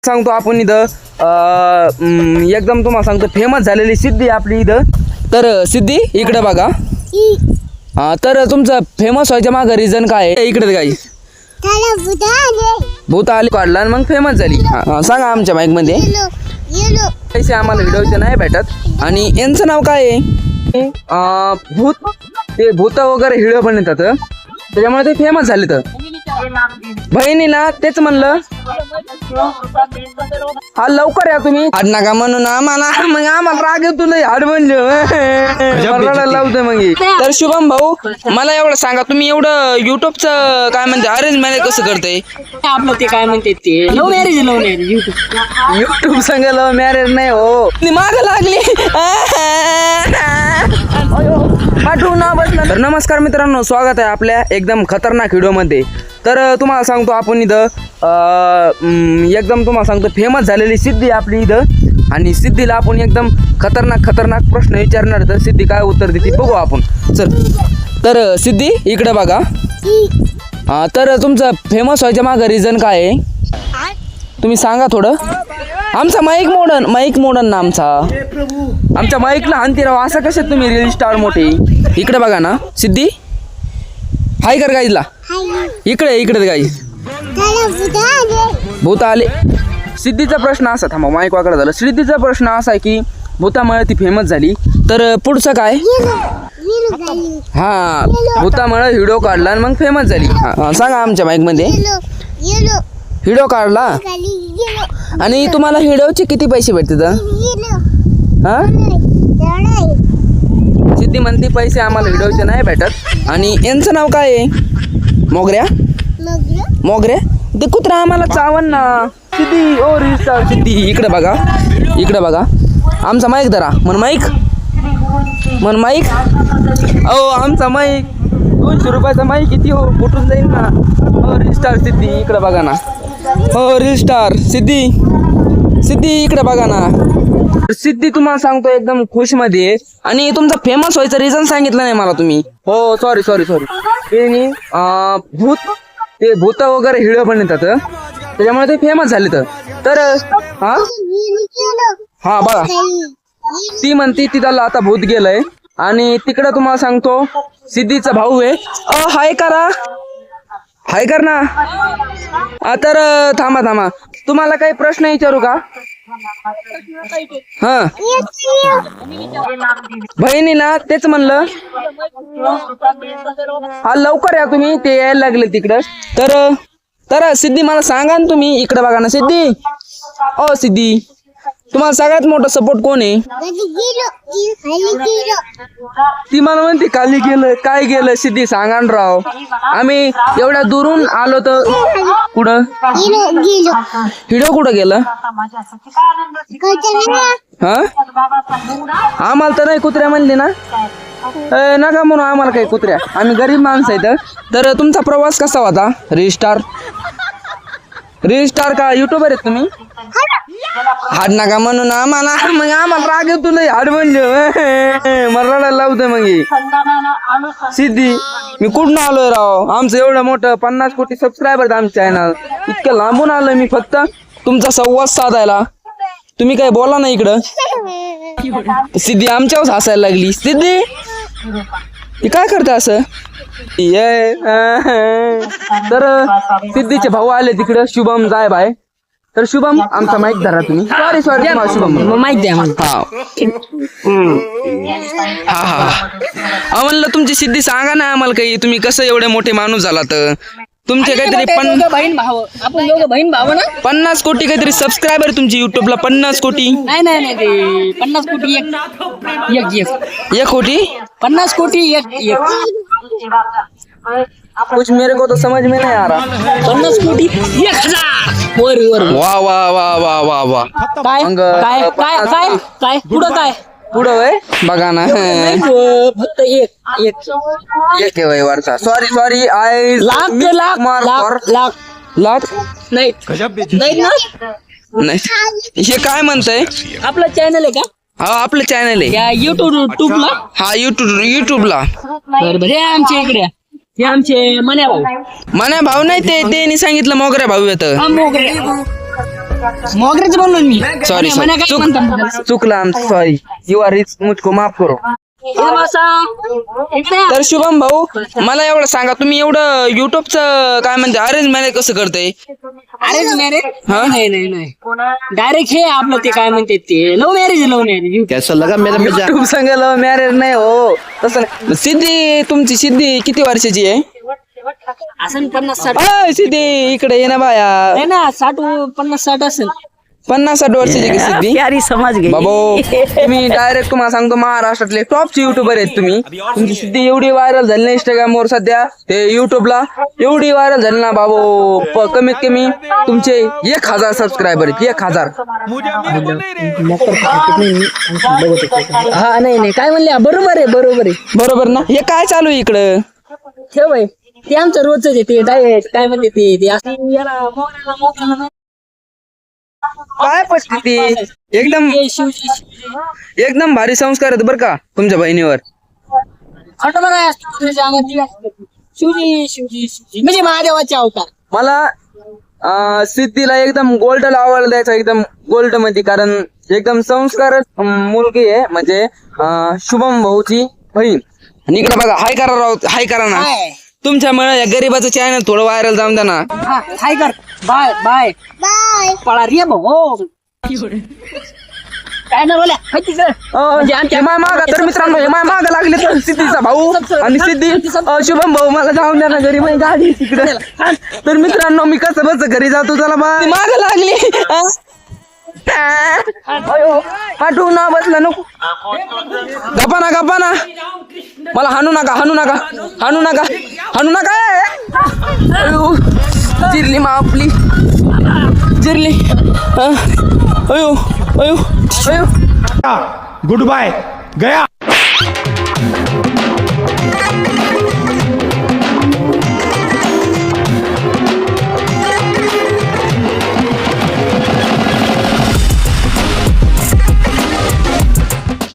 सांगतो आपण इथं एकदम तुम्हाला सांगतो फेमस झालेली सिद्धी आपली इथं. तर सिद्धी इकडे बघा. तर तुमचं फेमस व्हायच्या मागं रिझन काय आहे? इकडे काय भूत आले काढला आणि मग फेमस झाली. सांगा आमच्या माईक मध्ये. पैसे आम्हाला व्हिडिओचे नाही भेटत. आणि यांचं नाव काय आहे? भूत. ते भूत वगैरे व्हिडिओ बनवतात त्याच्यामुळे ते फेमस झाले. तर बहिणीला तेच म्हणलं हा लवकर या तुम्ही. हाड नका म्हणून आम्हाला मग आम्हाला राग येतो लय. हाड म्हणलं लावतोय मग. तर शुभम भाऊ मला एवढं सांगा, तुम्ही एवढं युट्यूबचं काय म्हणते अरेंज मॅरेज कसं करते? आपलं ते काय म्हणते ते लव्ह मॅरेज युट्यूब संग लव्ह मॅरेज नाही हो. माग लागली पाठवून ना बसलं. तर नमस्कार मित्रांनो, स्वागत आहे आपल्या एकदम खतरनाक व्हिडिओ मध्ये. तर तुम्हाला सांगतो आपण इथं एकदम तुम्हाला सांगतो फेमस झालेली सिद्धी आपली इथं. आणि सिद्धीला आपण एकदम खतरनाक प्रश्न विचारणार. तर सिद्धी काय उत्तर देते बघू आपण. चल. तर सिद्धी इकडे बघा. तर तुमचं फेमस व्हायच्या मागं रिझन काय आहे? तुम्ही सांगा थोडं. आमचा माईक मोडन ना आमच्या माईकला हानती राव. असं कशात तुम्ही रील स्टार मोठे. इकडे बघा ना सिद्धी. हाय कर गाईजला. इकडे गाईज. भूत आले. सिद्धीचा प्रश्न असा, थांबा माईक वाकडा झालं. सिद्धीचा प्रश्न असा आहे की भूतामुळे ती फेमस झाली. तर पुढचं काय? हा, भूतामुळे व्हिडिओ काढला आणि मग फेमस झाली. सांगा आमच्या माईक मध्ये. व्हिडिओ काढला आणि तुम्हाला व्हिडिओचे किती पैसे भेटतात? हा, सिद्धी म्हणते पैसे आम्हाला व्हिडिओचे नाही भेटत. आणि यांचं नाव काय आहे? मोगऱ्या. ते कुत्रा आम्हाला चावन ना. सिद्धी ओ रिस्टार सिद्धी इकडे बघा. आमचा माईक धरा. मन माईक ओ आमचा माईक 200 रुपयाचा माईक किती हो, कुठून जाईल ना. हो रिस्टार सिद्धी इकडे बघा ना. हो रिस्टार सिद्धी इकडे बघा ना. सिद्धी तुम्हाला सांगतो एकदम खुश मध्ये. आणि तुमचा फेमस व्हायचं रिझन सांगितलं नाही मला तुम्ही. हो सॉरी. ते भूत वगैरे व्हिडिओ बनवतात त्याच्यामुळे ते फेमस झाले. तर हा बघा, ती म्हणती तिथं आता भूत गेलंय. आणि तिकडं तुम्हाला सांगतो सिद्धीचा भाऊ आहे. हाय कर ना. तर थांबा तुम्हाला काही प्रश्न विचारू का? हा, बहिणीला तेच म्हणलं हा लवकर या तुम्ही. ते यायला लागले तिकडं. तर सिद्धी मला सांगा ना तुम्ही. इकडे बघा ना सिद्धी. ओ सिद्धी, तुम्हाला सगळ्यात मोठा सपोर्ट कोण आहे? ती मला म्हणते खाली गेलं. काय गेलं सिद्धी सांगा ना राव. आम्ही एवढ्या दुरून आलो तर कुठं व्हिडिओ कुठं गेलं? हा, आम्हाला तर नाही कुत्र्या म्हणली ना. नका म्हणून आम्हाला काही कुत्र्या. आम्ही गरीब माणसं आहेत. तर तुमचा प्रवास कसा होता? रिस्टार का युट्यूबर आहेत तुम्ही? हाड नका म्हणून आम्हाला मग आम्हाला राग येतो लय. हाड म्हणलं मला रडायला लावतोय मग. सिद्धी मी कुठून आलोय राव. आमचं एवढं मोठं 50 कोटी सबस्क्रायबर आहेत आमच्या चॅनल. इतक्या लांबून आलोय मी फक्त तुमचा संवाद साधायला. तुम्ही काय बोला ना इकडं. सिद्धी आमच्यावर हसायला लागली. सिद्धी ती काय करते असं? तर सिद्धीचे भाऊ आले तिकडं. शुभम जाय बाय. तर शुभम आमचा माईक धरा तुम्ही. सॉरी शुभम माईक द्या. हा म्हणलं तुमची सिद्धी सांगा ना आम्हाला काही. तुम्ही कसं एवढे मोठे माणूस झाला? तर तुमचे काहीतरी बहीण भाऊ ना. 50 कोटी काहीतरी सबस्क्रायबर तुमची युट्यूबला. 50 कोटी नाही ते 50 कोटी एक कोटी 50 कोटी एक. कुछ मेरे को तो समझ में नहीं आ रहा. 50 कोटी 1000 वर. वा. काय पुढं वय बघा ना. फक्त एक वय वरचा. सॉरी आय लाख नाही हे काय म्हणतंय? आपलं चॅनल आहे का? हा आपलं चॅनल आहे. या युट्यूबला. हा युट्यूबला. बरोबर. हे आमच्या इकडे. हे आमचे मन्या भाऊ नाही ते सांगितलं मोगऱ्या भाऊ येतं. मोगऱ्याचं बोललो मी. सॉरी मन्या काय म्हणतात? चुकला सॉरी यू आर रिच मुझको माफ करो. इथं बसा. इकडे या. तर शुभम भाऊ मला एवढं सांगा तुम्ही एवढं युट्यूबचं काय म्हणते अरेंज मॅरेज कसं करताय? Arrange marriage? हा? नाही डायरेक्ट हे आपलं ते काय म्हणते ते लव्ह मॅरेज. कैसा लगा मेरा मजाक? युट्यूब संग लव्ह मॅरेज नाही हो तसं नाही. सिद्धी तुमची सिद्धी किती वर्षाची आहे? असं 50-60 अय, सिद्धी इकडे ये ना बाया. आहे ना. 50-60 असेल. 50-60 वर्षाची की सिद्धी? प्यारी समज गई. बाबो तुम्ही डायरेक्ट तुम्हाला सांगतो महाराष्ट्रातले टॉपचे युट्यूबर आहेत तुम्ही. तुमची सिद्धी एवढी व्हायरल झाली ना इंस्टाग्रामवर सध्या ते युट्यूबला एवढी व्हायरल झाली ना बाबो कमीत कमी तुमचे 1000 सबस्क्रायबर आहेत 1000. हा नाही काय म्हणले बरोबर आहे. बरोबर ना? हे काय चालू आहे इकडं? ठेव आहे. ते आमचं रोजच आहे ते डायरेक्ट काय म्हणते ते असं याला मोगऱ्याला काय परिस्थिती एकदम शिवजी एकदम भारी संस्कार आहेत बरं का तुमच्या बहिणीवर. खटमर आहे शिवजी म्हणजे महादेवाचे अवतार. मला सिद्धीला एकदम गोल्ड लावायला द्यायचा एकदम गोल्ड मध्ये कारण एकदम संस्कार मुलगी आहे म्हणजे शुभम भाऊची बहीण. आणि इकडे बघा हाय करा राव हाय करा ना हाय. तुमच्यामुळे या गरीबाचं चॅनल थोडं व्हायरल जाऊन द्या ना. हा हाय कर. बाय पळा रे भाऊ. काय ना बोल्या म्हणजे आमच्या माय मागा तर मित्रांनो हे माय मागा लागले तर सिद्धीचा भाऊ आणि सिद्धी शुभम भाऊ मला जाऊन द्या ना घरी माझी गाडी आहे तिकडे. तर मित्रांनो मी कसं बस घरी जातो चला माग लागली पाठवू ना बसलं नको गप्पा ना मला हाणू नका अयो जिरली मा आपली जिरली अयो गुड बाय गया.